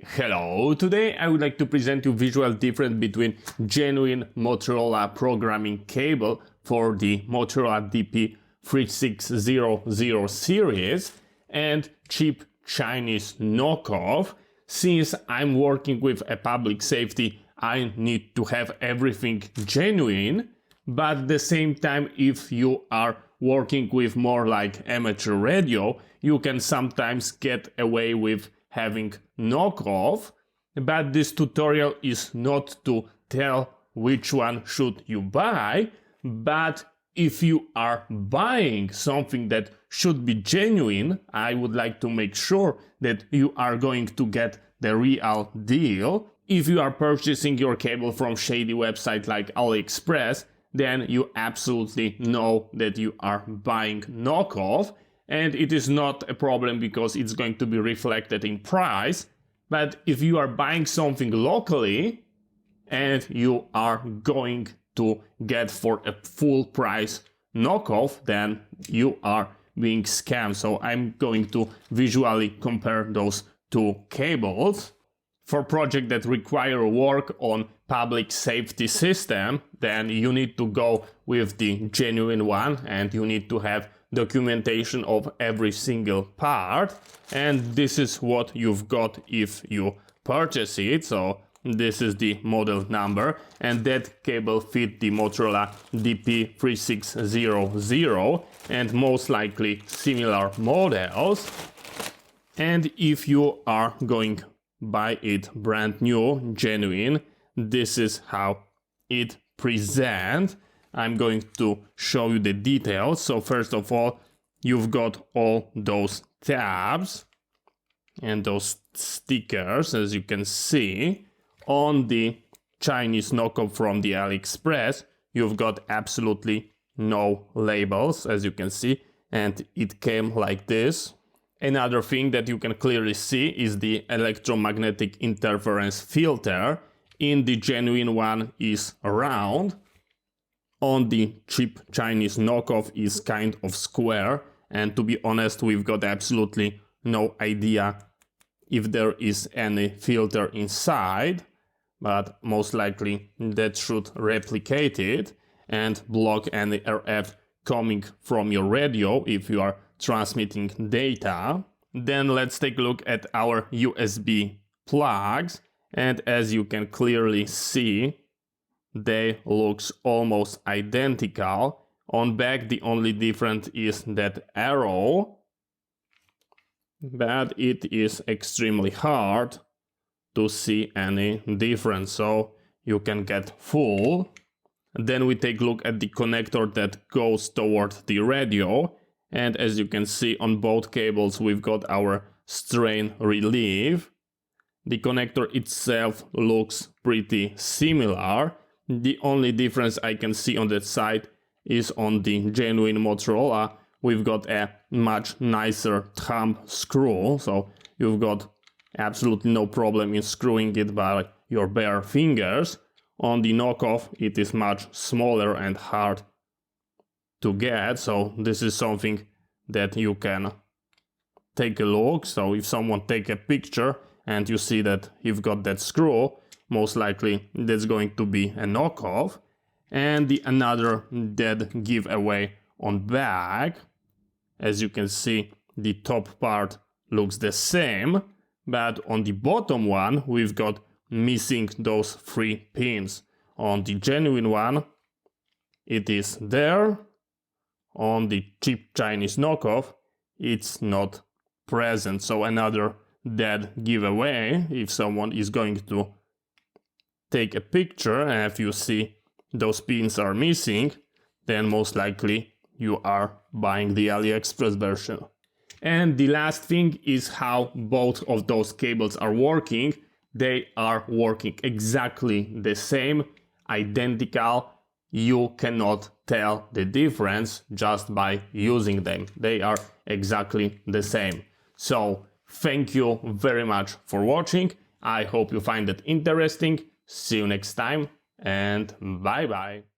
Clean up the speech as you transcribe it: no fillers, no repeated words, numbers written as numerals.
Hello, today I would like to present you visual difference between genuine Motorola programming cable for the Motorola DP3600 series and cheap Chinese knockoff. Since I'm working with a public safety, I need to have everything genuine, but at the same time, if you are working with more like amateur radio, you can sometimes get away with having knockoff, but this tutorial is not to tell which one should you buy, but if you are buying something that should be genuine, I would like to make sure that you are going to get the real deal. If you are purchasing your cable from shady website like AliExpress, then you absolutely know that you are buying knockoff. And it is not a problem because it's going to be reflected in price. But if you are buying something locally and you are going to get for a full price knockoff, then you are being scammed. So I'm going to visually compare those two cables. For projects that require work on public safety system, then you need to go with the genuine one and you need to have documentation of every single part, and this is what you've got if you purchase it. So this is the model number, and that cable fit the Motorola DP3600 and most likely similar models. And if you are going buy it brand new, genuine, this is how it presents. I'm going to show you the details. So first of all, you've got all those tabs and those stickers, as you can see. On the Chinese knockoff from the AliExpress, you've got absolutely no labels, as you can see, and it came like this. Another thing that you can clearly see is the electromagnetic interference filter. In the genuine one is round. On the cheap Chinese knockoff is kind of square, and to be honest, we've got absolutely no idea if there is any filter inside, but most likely that should replicate it and block any RF coming from your radio if you are transmitting data. Then let's take a look at our USB plugs, and as you can clearly see, they looks almost identical. On back, the only difference is that arrow, but it is extremely hard to see any difference, so you can get full. Then we take a look at the connector that goes toward the radio, and as you can see on both cables we've got our strain relief. The connector itself looks pretty similar. The only difference I can see on that side is on the genuine Motorola. We've got a much nicer thumb screw, so you've got absolutely no problem in screwing it by your bare fingers. On the knockoff, it is much smaller and hard to get, so this is something that you can take a look. So if someone take a picture and you see that you've got that screw, most likely that's going to be a knockoff. And the another dead giveaway on back. As you can see, the top part looks the same, but on the bottom one we've got missing those 3 pins. On the genuine one it is there. On the cheap Chinese knockoff it's not present, so another dead giveaway. If someone is going to take a picture and if you see those pins are missing, then most likely you are buying the AliExpress version. And the last thing is how both of those cables are working. They are working exactly the same, identical. You cannot tell the difference just by using them. They are exactly the same. So thank you very much for watching. I hope you find it interesting. See you next time and bye bye.